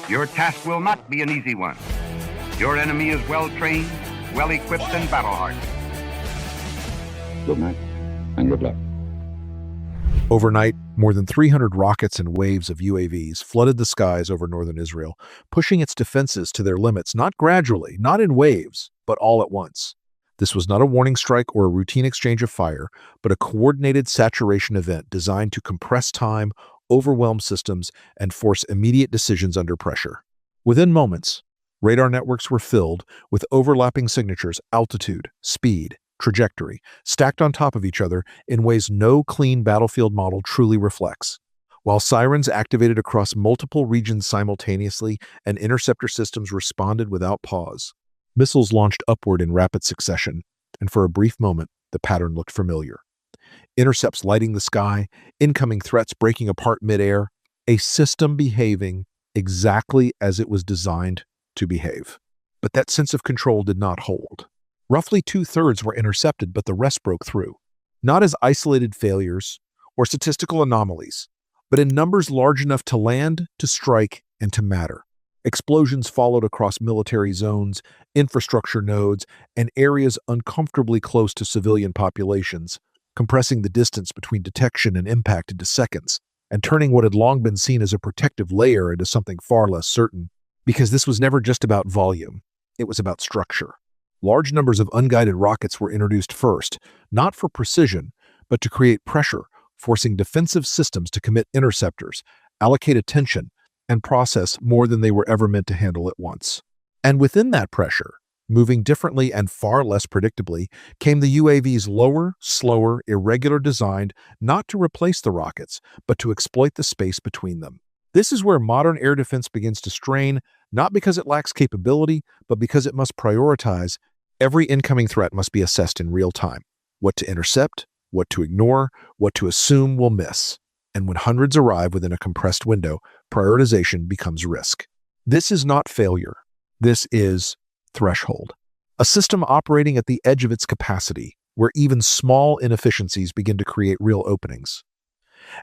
Your task will not be an easy one. Your enemy is well-trained, well-equipped, and battle-hardened. Good night, and good luck. Overnight, more than 300 rockets and waves of UAVs flooded the skies over northern Israel, pushing its defenses to their limits, not gradually, not in waves, but all at once. This was not a warning strike or a routine exchange of fire, but a coordinated saturation event designed to compress time, overwhelm systems, and force immediate decisions under pressure. Within moments, radar networks were filled with overlapping signatures, altitude, speed, trajectory, stacked on top of each other in ways no clean battlefield model truly reflects. While sirens activated across multiple regions simultaneously and interceptor systems responded without pause, missiles launched upward in rapid succession, and for a brief moment, the pattern looked familiar. Intercepts lighting the sky, incoming threats breaking apart midair, a system behaving exactly as it was designed to behave. But that sense of control did not hold. Roughly 2/3 were intercepted, but the rest broke through. Not as isolated failures or statistical anomalies, but in numbers large enough to land, to strike, and to matter. Explosions followed across military zones, infrastructure nodes, and areas uncomfortably close to civilian populations, compressing the distance between detection and impact into seconds, and turning what had long been seen as a protective layer into something far less certain. Because this was never just about volume, it was about structure. Large numbers of unguided rockets were introduced first, not for precision, but to create pressure, forcing defensive systems to commit interceptors, allocate attention, and process more than they were ever meant to handle at once. And within that pressure, moving differently and far less predictably, came the UAV's lower, slower, irregular designed not to replace the rockets, but to exploit the space between them. This is where modern air defense begins to strain, not because it lacks capability, but because it must prioritize. Every incoming threat must be assessed in real time. What to intercept, what to ignore, what to assume we'll miss. And when hundreds arrive within a compressed window, prioritization becomes risk. This is not failure. This is threshold. A system operating at the edge of its capacity, where even small inefficiencies begin to create real openings.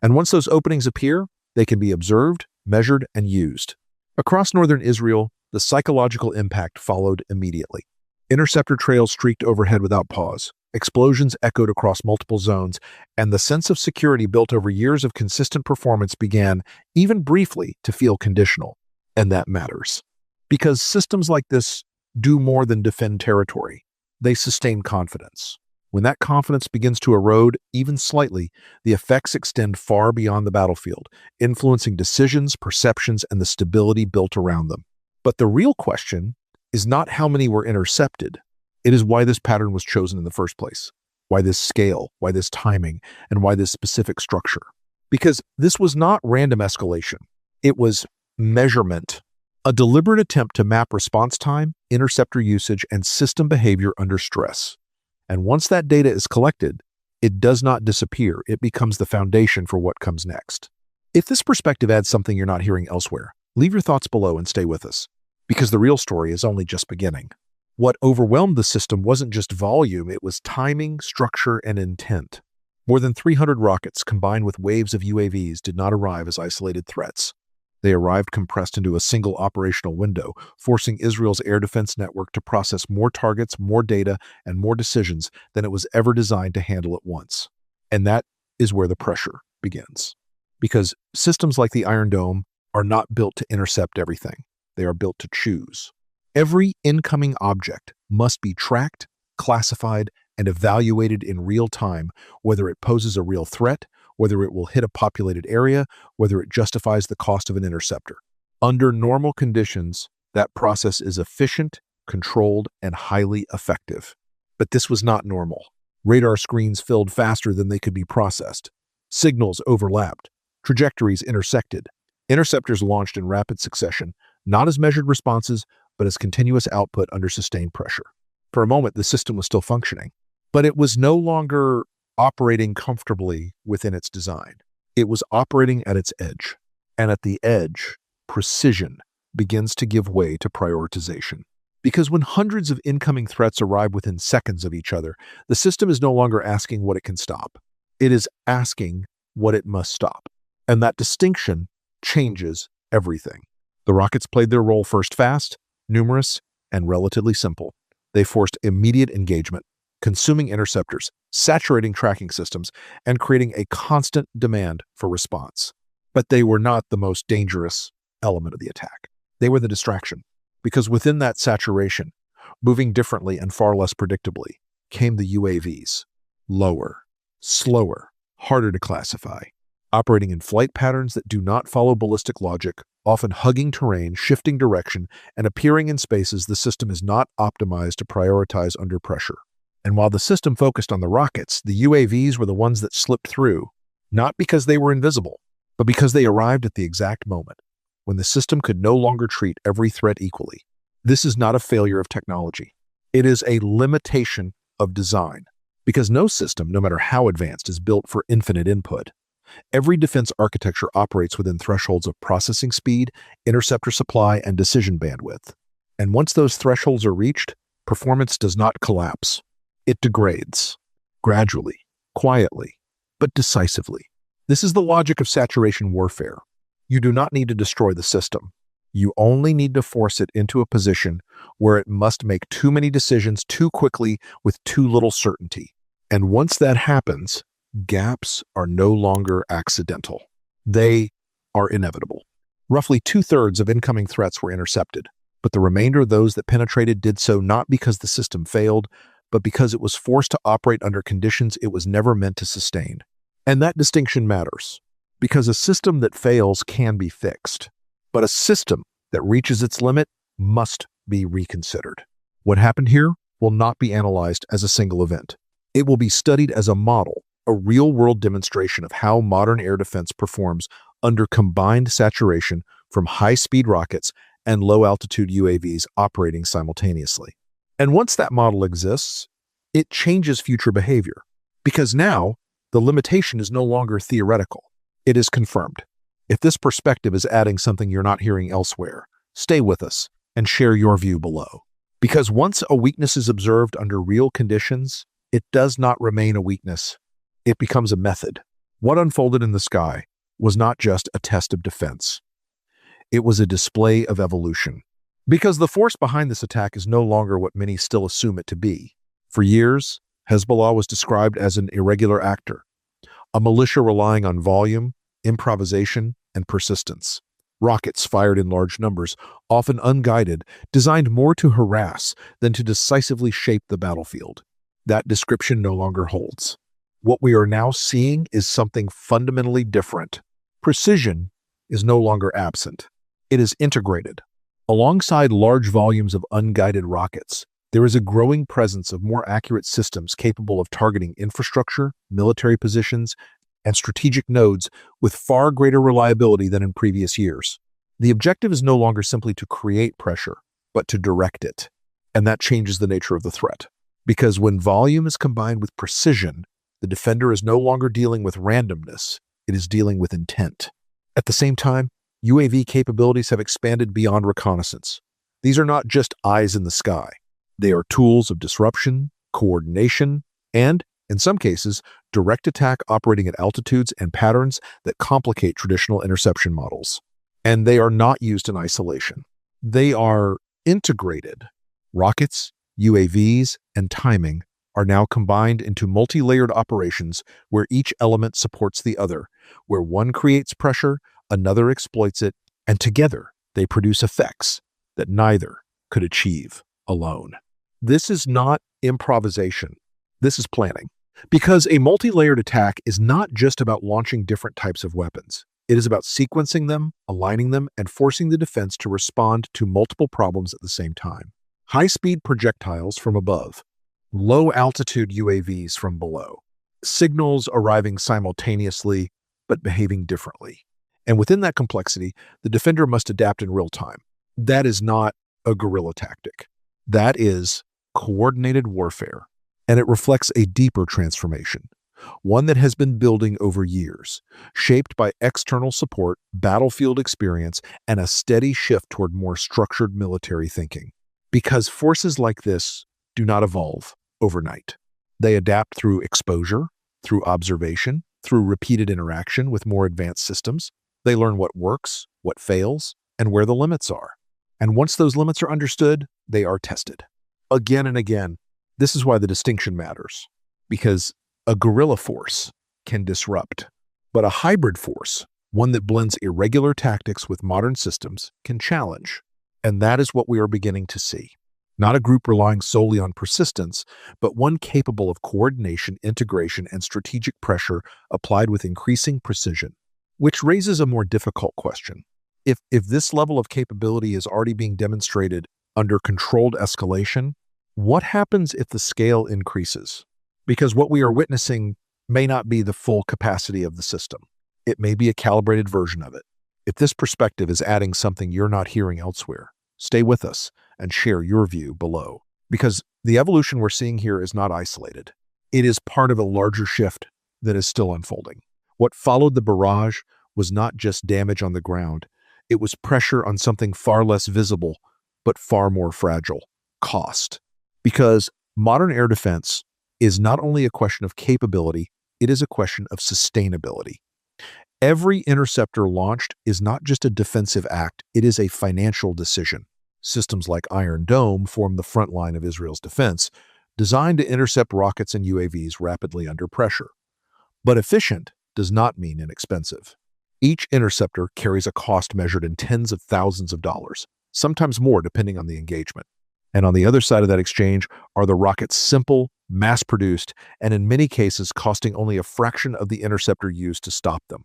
And once those openings appear, they can be observed, measured, and used. Across northern Israel, the psychological impact followed immediately. Interceptor trails streaked overhead without pause. Explosions echoed across multiple zones, and the sense of security built over years of consistent performance began, even briefly, to feel conditional. And that matters. Because systems like this do more than defend territory. They sustain confidence. When that confidence begins to erode, even slightly, the effects extend far beyond the battlefield, influencing decisions, perceptions, and the stability built around them. But the real question is not how many were intercepted. It is why this pattern was chosen in the first place, why this scale, why this timing, and why this specific structure. Because this was not random escalation. It was measurement, a deliberate attempt to map response time, interceptor usage, and system behavior under stress. And once that data is collected, it does not disappear. It becomes the foundation for what comes next. If this perspective adds something you're not hearing elsewhere, leave your thoughts below and stay with us, because the real story is only just beginning. What overwhelmed the system wasn't just volume, it was timing, structure, and intent. More than 300 rockets combined with waves of UAVs did not arrive as isolated threats. They arrived compressed into a single operational window, forcing Israel's air defense network to process more targets, more data, and more decisions than it was ever designed to handle at once. And that is where the pressure begins. Because systems like the Iron Dome are not built to intercept everything. They are built to choose. Every incoming object must be tracked, classified, and evaluated in real time, whether it poses a real threat, whether it will hit a populated area, whether it justifies the cost of an interceptor. Under normal conditions, that process is efficient, controlled, and highly effective. But this was not normal. Radar screens filled faster than they could be processed. Signals overlapped. Trajectories intersected. Interceptors launched in rapid succession, not as measured responses, but as continuous output under sustained pressure. For a moment, the system was still functioning, but it was no longer operating comfortably within its design. It was operating at its edge. And at the edge, precision begins to give way to prioritization. Because when hundreds of incoming threats arrive within seconds of each other, the system is no longer asking what it can stop. It is asking what it must stop. And that distinction changes everything. The rockets played their role first fast, numerous, and relatively simple. They forced immediate engagement, consuming interceptors, saturating tracking systems, and creating a constant demand for response. But they were not the most dangerous element of the attack. They were the distraction, because within that saturation, moving differently and far less predictably, came the UAVs. Lower, slower, harder to classify, operating in flight patterns that do not follow ballistic logic, often hugging terrain, shifting direction, and appearing in spaces the system is not optimized to prioritize under pressure. And while the system focused on the rockets, the UAVs were the ones that slipped through, not because they were invisible, but because they arrived at the exact moment, when the system could no longer treat every threat equally. This is not a failure of technology. It is a limitation of design, because no system, no matter how advanced, is built for infinite input. Every defense architecture operates within thresholds of processing speed, interceptor supply, and decision bandwidth. And once those thresholds are reached, performance does not collapse. It degrades, gradually, quietly, but decisively. This is the logic of saturation warfare. You do not need to destroy the system. You only need to force it into a position where it must make too many decisions too quickly with too little certainty. And once that happens, gaps are no longer accidental. They are inevitable. Roughly 2/3 of incoming threats were intercepted, but the remainder of those that penetrated did so not because the system failed, but because it was forced to operate under conditions it was never meant to sustain. And that distinction matters, because a system that fails can be fixed, but a system that reaches its limit must be reconsidered. What happened here will not be analyzed as a single event. It will be studied as a model, a real-world demonstration of how modern air defense performs under combined saturation from high-speed rockets and low-altitude UAVs operating simultaneously. And once that model exists, it changes future behavior, because now the limitation is no longer theoretical. It is confirmed. If this perspective is adding something you're not hearing elsewhere, stay with us and share your view below. Because once a weakness is observed under real conditions, it does not remain a weakness. It becomes a method. What unfolded in the sky was not just a test of defense. It was a display of evolution. Because the force behind this attack is no longer what many still assume it to be. For years, Hezbollah was described as an irregular actor, a militia relying on volume, improvisation, and persistence. Rockets fired in large numbers, often unguided, designed more to harass than to decisively shape the battlefield. That description no longer holds. What we are now seeing is something fundamentally different. Precision is no longer absent. It is integrated. Alongside large volumes of unguided rockets, there is a growing presence of more accurate systems capable of targeting infrastructure, military positions, and strategic nodes with far greater reliability than in previous years. The objective is no longer simply to create pressure, but to direct it. And that changes the nature of the threat. Because when volume is combined with precision, the defender is no longer dealing with randomness, it is dealing with intent. At the same time, UAV capabilities have expanded beyond reconnaissance. These are not just eyes in the sky. They are tools of disruption, coordination, and, in some cases, direct attack operating at altitudes and patterns that complicate traditional interception models. And they are not used in isolation. They are integrated. Rockets, UAVs, and timing are now combined into multi-layered operations where each element supports the other, where one creates pressure, another exploits it, and together they produce effects that neither could achieve alone. This is not improvisation. This is planning. Because a multi-layered attack is not just about launching different types of weapons. It is about sequencing them, aligning them, and forcing the defense to respond to multiple problems at the same time. High-speed projectiles from above, low-altitude UAVs from below, signals arriving simultaneously but behaving differently. And within that complexity, the defender must adapt in real time. That is not a guerrilla tactic. That is coordinated warfare. And it reflects a deeper transformation, one that has been building over years, shaped by external support, battlefield experience, and a steady shift toward more structured military thinking. Because forces like this do not evolve overnight. They adapt through exposure, through observation, through repeated interaction with more advanced systems. They learn what works, what fails, and where the limits are. And once those limits are understood, they are tested. Again and again. This is why the distinction matters, because a guerrilla force can disrupt, but a hybrid force, one that blends irregular tactics with modern systems, can challenge. And that is what we are beginning to see. Not a group relying solely on persistence, but one capable of coordination, integration, and strategic pressure applied with increasing precision. Which raises a more difficult question. If this level of capability is already being demonstrated under controlled escalation, what happens if the scale increases? Because what we are witnessing may not be the full capacity of the system. It may be a calibrated version of it. If this perspective is adding something you're not hearing elsewhere, stay with us and share your view below. Because the evolution we're seeing here is not isolated. It is part of a larger shift that is still unfolding. What followed the barrage was not just damage on the ground. It was pressure on something far less visible, but far more fragile: cost. Because modern air defense is not only a question of capability, it is a question of sustainability. Every interceptor launched is not just a defensive act, it is a financial decision. Systems like Iron Dome form the front line of Israel's defense, designed to intercept rockets and UAVs rapidly under pressure. But efficient does not mean inexpensive. Each interceptor carries a cost measured in tens of thousands of dollars, sometimes more depending on the engagement. And on the other side of that exchange are the rockets, simple, mass-produced, and in many cases costing only a fraction of the interceptor used to stop them.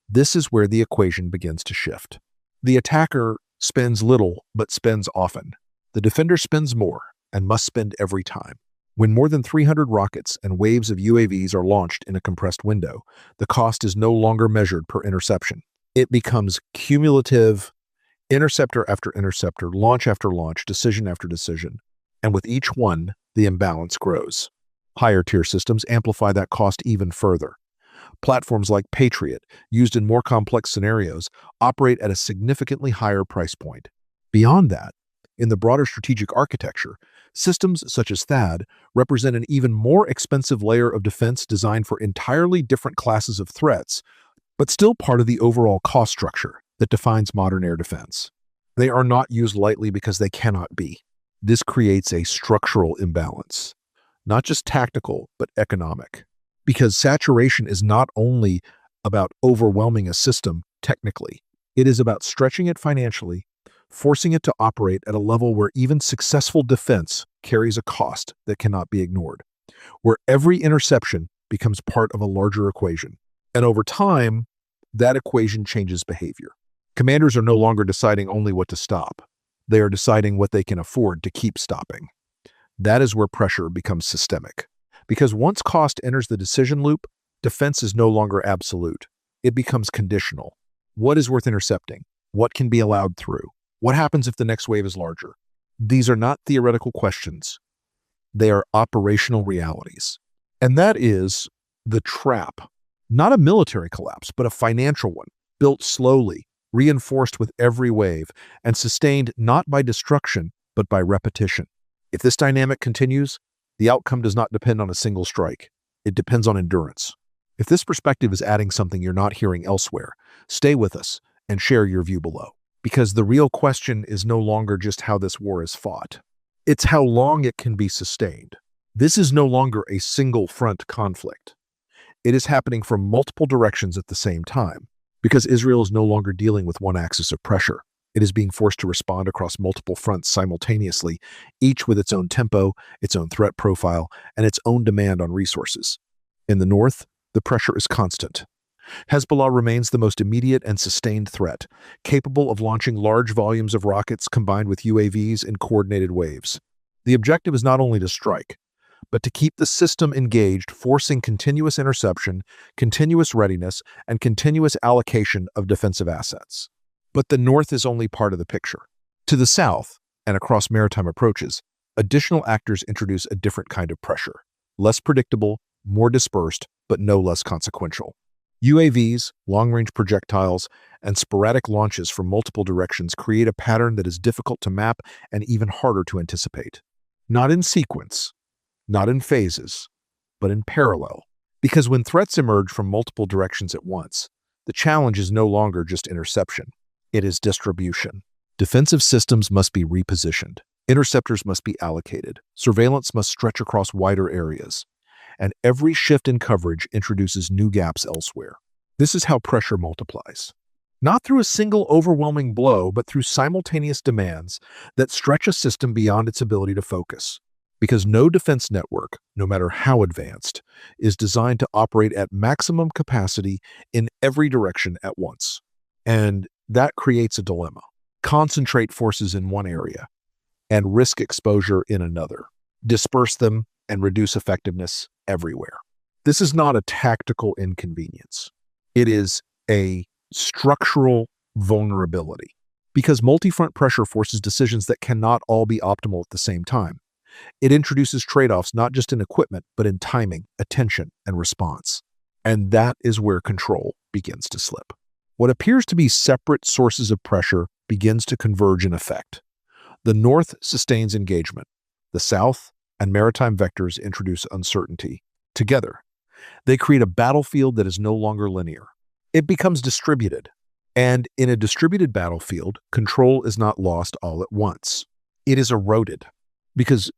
This is where the equation begins to shift. The attacker spends little, but spends often. The defender spends more, and must spend every time. When more than 300 rockets and waves of UAVs are launched in a compressed window, the cost is no longer measured per interception. It becomes cumulative, interceptor after interceptor, launch after launch, decision after decision. And with each one, the imbalance grows. Higher-tier systems amplify that cost even further. Platforms like Patriot, used in more complex scenarios, operate at a significantly higher price point. Beyond that, in the broader strategic architecture, systems such as THAAD represent an even more expensive layer of defense designed for entirely different classes of threats, but still part of the overall cost structure that defines modern air defense. They are not used lightly because they cannot be. This creates a structural imbalance, not just tactical, but economic. Because saturation is not only about overwhelming a system technically, it is about stretching it financially, forcing it to operate at a level where even successful defense carries a cost that cannot be ignored, where every interception becomes part of a larger equation. And over time, that equation changes behavior. Commanders are no longer deciding only what to stop. They are deciding what they can afford to keep stopping. That is where pressure becomes systemic. Because once cost enters the decision loop, defense is no longer absolute. It becomes conditional. What is worth intercepting? What can be allowed through? What happens if the next wave is larger? These are not theoretical questions. They are operational realities. And that is the trap. Not a military collapse, but a financial one, built slowly, reinforced with every wave, and sustained not by destruction, but by repetition. If this dynamic continues, the outcome does not depend on a single strike. It depends on endurance. If this perspective is adding something you're not hearing elsewhere, stay with us and share your view below. Because the real question is no longer just how this war is fought. It's how long it can be sustained. This is no longer a single front conflict. It is happening from multiple directions at the same time. Because Israel is no longer dealing with one axis of pressure. It is being forced to respond across multiple fronts simultaneously, each with its own tempo, its own threat profile, and its own demand on resources. In the north, the pressure is constant. Hezbollah remains the most immediate and sustained threat, capable of launching large volumes of rockets combined with UAVs in coordinated waves. The objective is not only to strike, but to keep the system engaged, forcing continuous interception, continuous readiness, and continuous allocation of defensive assets. But the north is only part of the picture. To the south, and across maritime approaches, additional actors introduce a different kind of pressure. Less predictable, more dispersed, but no less consequential. UAVs, long-range projectiles, and sporadic launches from multiple directions create a pattern that is difficult to map and even harder to anticipate. Not in sequence, not in phases, but in parallel. Because when threats emerge from multiple directions at once, the challenge is no longer just interception. It is distribution. Defensive systems must be repositioned. Interceptors must be allocated. Surveillance must stretch across wider areas. And every shift in coverage introduces new gaps elsewhere. This is how pressure multiplies. Not through a single overwhelming blow, but through simultaneous demands that stretch a system beyond its ability to focus. Because no defense network, no matter how advanced, is designed to operate at maximum capacity in every direction at once. And that creates a dilemma. Concentrate forces in one area and risk exposure in another. Disperse them and reduce effectiveness everywhere. This is not a tactical inconvenience. It is a structural vulnerability, because multi-front pressure forces decisions that cannot all be optimal at the same time. It introduces trade-offs not just in equipment, but in timing, attention, and response. And that is where control begins to slip. What appears to be separate sources of pressure begins to converge in effect. The North sustains engagement. The South and maritime vectors introduce uncertainty. Together, they create a battlefield that is no longer linear. It becomes distributed. And in a distributed battlefield, control is not lost all at once. It is eroded because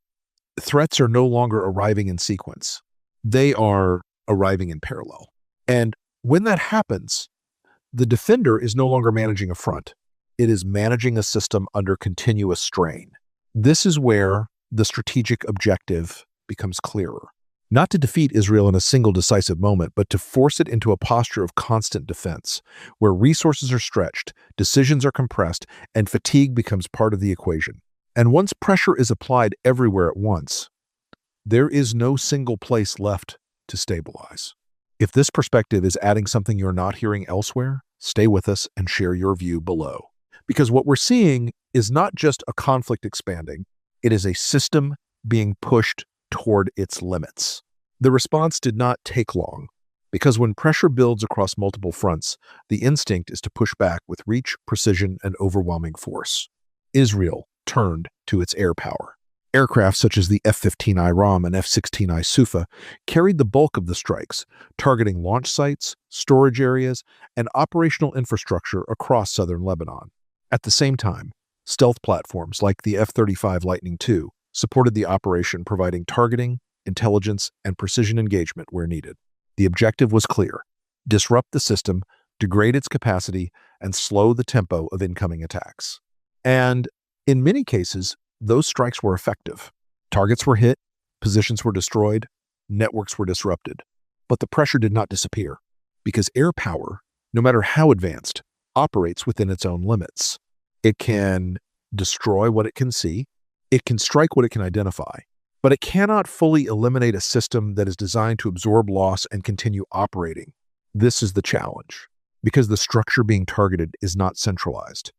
threats are no longer arriving in sequence. They are arriving in parallel. And when that happens, the defender is no longer managing a front. It is managing a system under continuous strain. This is where the strategic objective becomes clearer. Not to defeat Israel in a single decisive moment, but to force it into a posture of constant defense, where resources are stretched, decisions are compressed, and fatigue becomes part of the equation. And once pressure is applied everywhere at once, there is no single place left to stabilize. If this perspective is adding something you're not hearing elsewhere, stay with us and share your view below. Because what we're seeing is not just a conflict expanding, it is a system being pushed toward its limits. The response did not take long, because when pressure builds across multiple fronts, the instinct is to push back with reach, precision, and overwhelming force. Israel turned to its air power. Aircraft such as the F-15I Ram and F-16I Sufa carried the bulk of the strikes, targeting launch sites, storage areas, and operational infrastructure across southern Lebanon. At the same time, stealth platforms like the F-35 Lightning II supported the operation, providing targeting, intelligence, and precision engagement where needed. The objective was clear: disrupt the system, degrade its capacity, and slow the tempo of incoming attacks. And in many cases, those strikes were effective. Targets were hit, positions were destroyed, networks were disrupted. But the pressure did not disappear, because air power, no matter how advanced, operates within its own limits. It can destroy what it can see, it can strike what it can identify, but it cannot fully eliminate a system that is designed to absorb loss and continue operating. This is the challenge, because the structure being targeted is not centralized.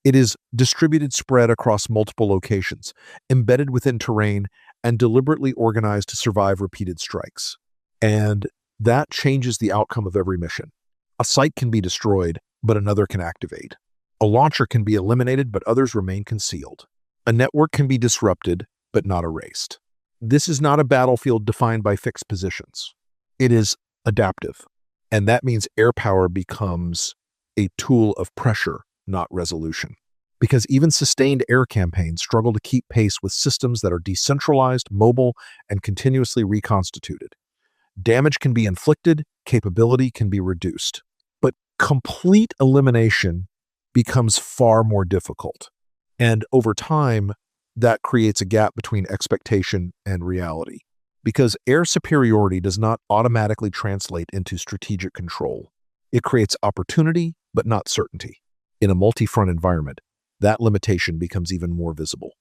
It is distributed, spread across multiple locations, embedded within terrain, and deliberately organized to survive repeated strikes. And that changes the outcome of every mission. A site can be destroyed, but another can activate. A launcher can be eliminated, but others remain concealed. A network can be disrupted, but not erased. This is not a battlefield defined by fixed positions. It is adaptive. And that means air power becomes a tool of pressure, not resolution. Because even sustained air campaigns struggle to keep pace with systems that are decentralized, mobile, and continuously reconstituted. Damage can be inflicted, capability can be reduced. But complete elimination becomes far more difficult. And over time, that creates a gap between expectation and reality. Because air superiority does not automatically translate into strategic control. It creates opportunity, but not certainty. In a multi-front environment, that limitation becomes even more visible.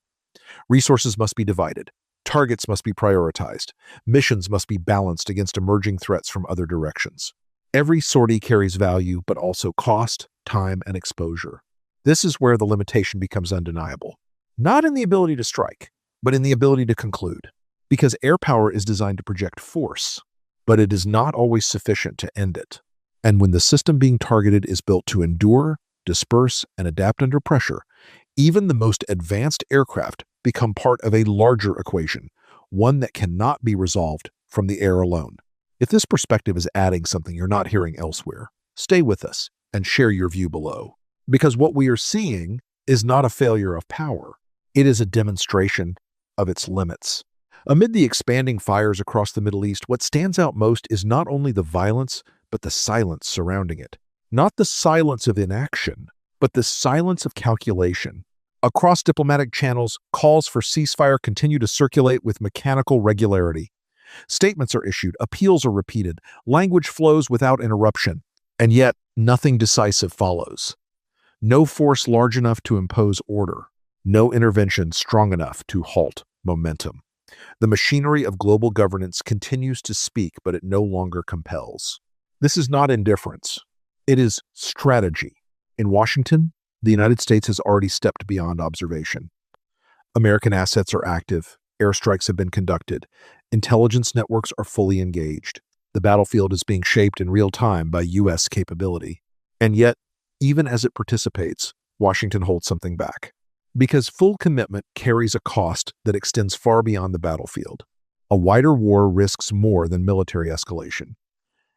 Resources must be divided. Targets must be prioritized. Missions must be balanced against emerging threats from other directions. Every sortie carries value, but also cost, time, and exposure. This is where the limitation becomes undeniable. Not in the ability to strike, but in the ability to conclude. Because air power is designed to project force, but it is not always sufficient to end it. And when the system being targeted is built to endure, disperse, and adapt under pressure, even the most advanced aircraft become part of a larger equation, one that cannot be resolved from the air alone. If this perspective is adding something you're not hearing elsewhere, stay with us and share your view below. Because what we are seeing is not a failure of power. It is a demonstration of its limits. Amid the expanding fires across the Middle East, what stands out most is not only the violence, but the silence surrounding it. Not the silence of inaction, but the silence of calculation. Across diplomatic channels, calls for ceasefire continue to circulate with mechanical regularity. Statements are issued, appeals are repeated, language flows without interruption, and yet nothing decisive follows. No force large enough to impose order, no intervention strong enough to halt momentum. The machinery of global governance continues to speak, but it no longer compels. This is not indifference. It is strategy. In Washington, the United States has already stepped beyond observation. American assets are active. Airstrikes have been conducted. Intelligence networks are fully engaged. The battlefield is being shaped in real time by U.S. capability. And yet, even as it participates, Washington holds something back. Because full commitment carries a cost that extends far beyond the battlefield. A wider war risks more than military escalation.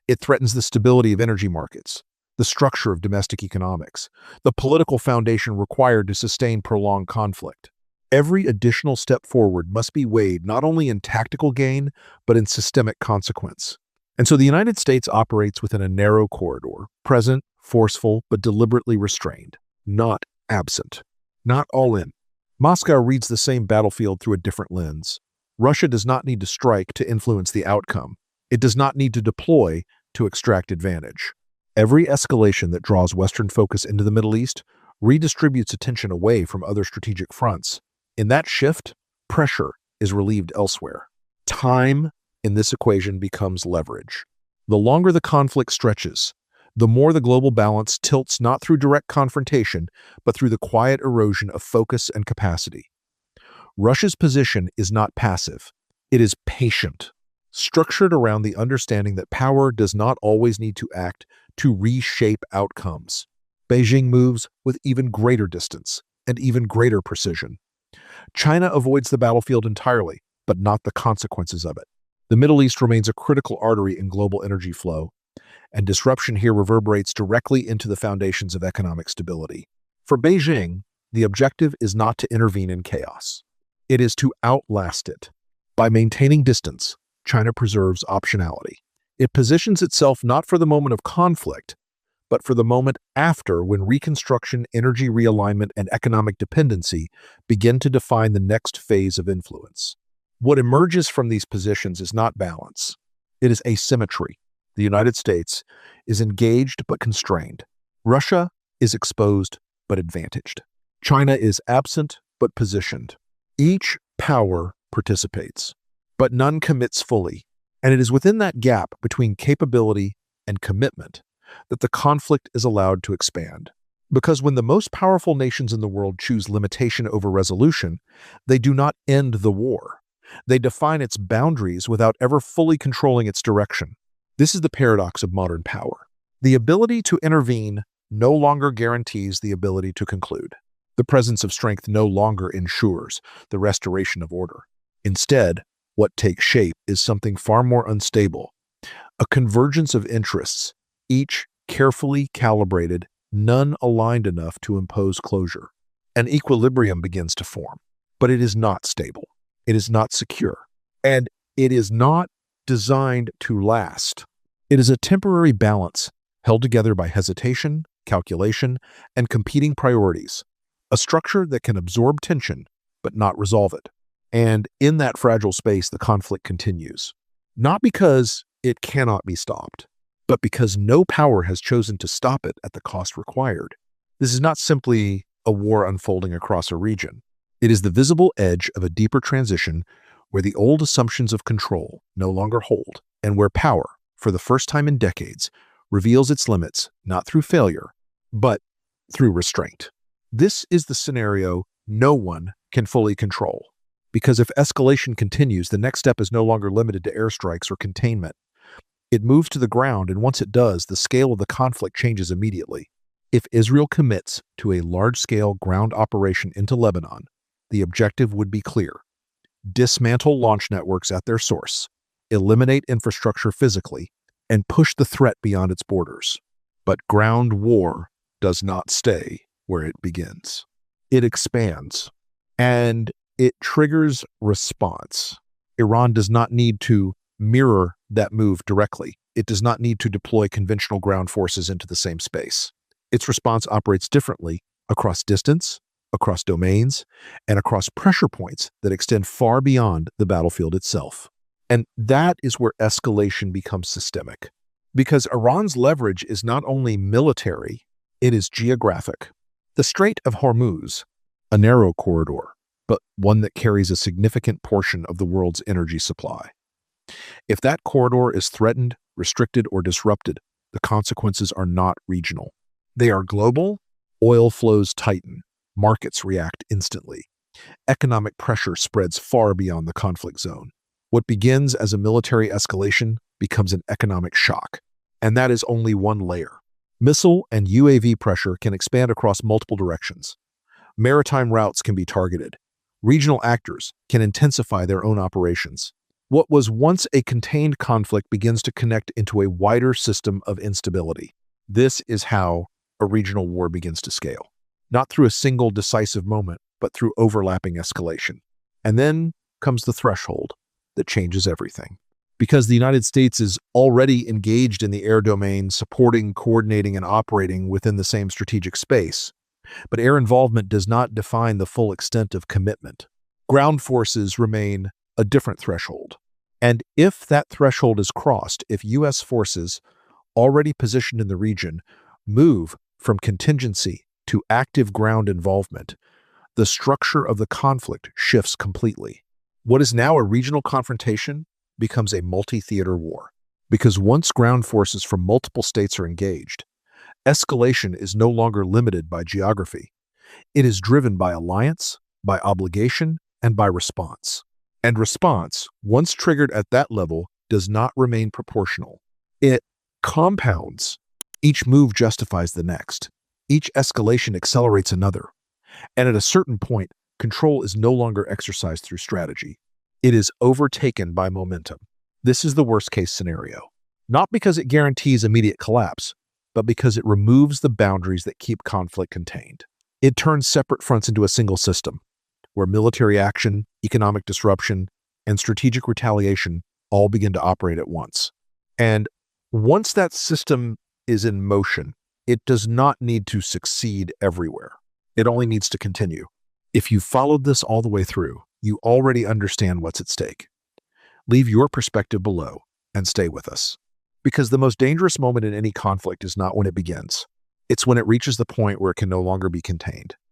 It threatens the stability of energy markets, the structure of domestic economics, the political foundation required to sustain prolonged conflict. Every additional step forward must be weighed not only in tactical gain, but in systemic consequence. And so the United States operates within a narrow corridor, present, forceful, but deliberately restrained, not absent, not all in. Moscow reads the same battlefield through a different lens. Russia does not need to strike to influence the outcome. It does not need to deploy to extract advantage. Every escalation that draws Western focus into the Middle East redistributes attention away from other strategic fronts. In that shift, pressure is relieved elsewhere. Time in this equation becomes leverage. The longer the conflict stretches, the more the global balance tilts not through direct confrontation, but through the quiet erosion of focus and capacity. Russia's position is not passive. It is patient, structured around the understanding that power does not always need to act to reshape outcomes. Beijing moves with even greater distance and even greater precision. China avoids the battlefield entirely, but not the consequences of it. The Middle East remains a critical artery in global energy flow, and disruption here reverberates directly into the foundations of economic stability. For Beijing, the objective is not to intervene in chaos. It is to outlast it. By maintaining distance, China preserves optionality. It positions itself not for the moment of conflict, but for the moment after, when reconstruction, energy realignment, and economic dependency begin to define the next phase of influence. What emerges from these positions is not balance. It is asymmetry. The United States is engaged but constrained. Russia is exposed but advantaged. China is absent but positioned. Each power participates, but none commits fully. And it is within that gap between capability and commitment that the conflict is allowed to expand. Because when the most powerful nations in the world choose limitation over resolution, they do not end the war. They define its boundaries without ever fully controlling its direction. This is the paradox of modern power. The ability to intervene no longer guarantees the ability to conclude. The presence of strength no longer ensures the restoration of order. Instead, what takes shape is something far more unstable, a convergence of interests, each carefully calibrated, none aligned enough to impose closure. An equilibrium begins to form, but it is not stable. It is not secure, and it is not designed to last. It is a temporary balance held together by hesitation, calculation, and competing priorities, a structure that can absorb tension but not resolve it. And in that fragile space, the conflict continues, not because it cannot be stopped, but because no power has chosen to stop it at the cost required. This is not simply a war unfolding across a region. It is the visible edge of a deeper transition where the old assumptions of control no longer hold, and where power, for the first time in decades, reveals its limits not through failure, but through restraint. This is the scenario no one can fully control. Because if escalation continues, the next step is no longer limited to airstrikes or containment. It moves to the ground, and once it does, the scale of the conflict changes immediately. If Israel commits to a large-scale ground operation into Lebanon, the objective would be clear. Dismantle launch networks at their source, eliminate infrastructure physically, and push the threat beyond its borders. But ground war does not stay where it begins. It expands, and it triggers response. Iran does not need to mirror that move directly. It does not need to deploy conventional ground forces into the same space. Its response operates differently across distance, across domains, and across pressure points that extend far beyond the battlefield itself. And that is where escalation becomes systemic. Because Iran's leverage is not only military, it is geographic. The Strait of Hormuz, a narrow corridor, but one that carries a significant portion of the world's energy supply. If that corridor is threatened, restricted, or disrupted, the consequences are not regional. They are global. Oil flows tighten. Markets react instantly. Economic pressure spreads far beyond the conflict zone. What begins as a military escalation becomes an economic shock. And that is only one layer. Missile and UAV pressure can expand across multiple directions. Maritime routes can be targeted. Regional actors can intensify their own operations. What was once a contained conflict begins to connect into a wider system of instability. This is how a regional war begins to scale. Not through a single decisive moment, but through overlapping escalation. And then comes the threshold that changes everything. Because the United States is already engaged in the air domain, supporting, coordinating, and operating within the same strategic space. But air involvement does not define the full extent of commitment. Ground forces remain a different threshold. And if that threshold is crossed, if U.S. forces already positioned in the region move from contingency to active ground involvement, the structure of the conflict shifts completely. What is now a regional confrontation becomes a multi-theater war. Because once ground forces from multiple states are engaged, escalation is no longer limited by geography. It is driven by alliance, by obligation, and by response. And response, once triggered at that level, does not remain proportional. It compounds. Each move justifies the next. Each escalation accelerates another. And at a certain point, control is no longer exercised through strategy. It is overtaken by momentum. This is the worst-case scenario. Not because it guarantees immediate collapse, but because it removes the boundaries that keep conflict contained. It turns separate fronts into a single system, where military action, economic disruption, and strategic retaliation all begin to operate at once. And once that system is in motion, it does not need to succeed everywhere. It only needs to continue. If you followed this all the way through, you already understand what's at stake. Leave your perspective below and stay with us. Because the most dangerous moment in any conflict is not when it begins. It's when it reaches the point where it can no longer be contained.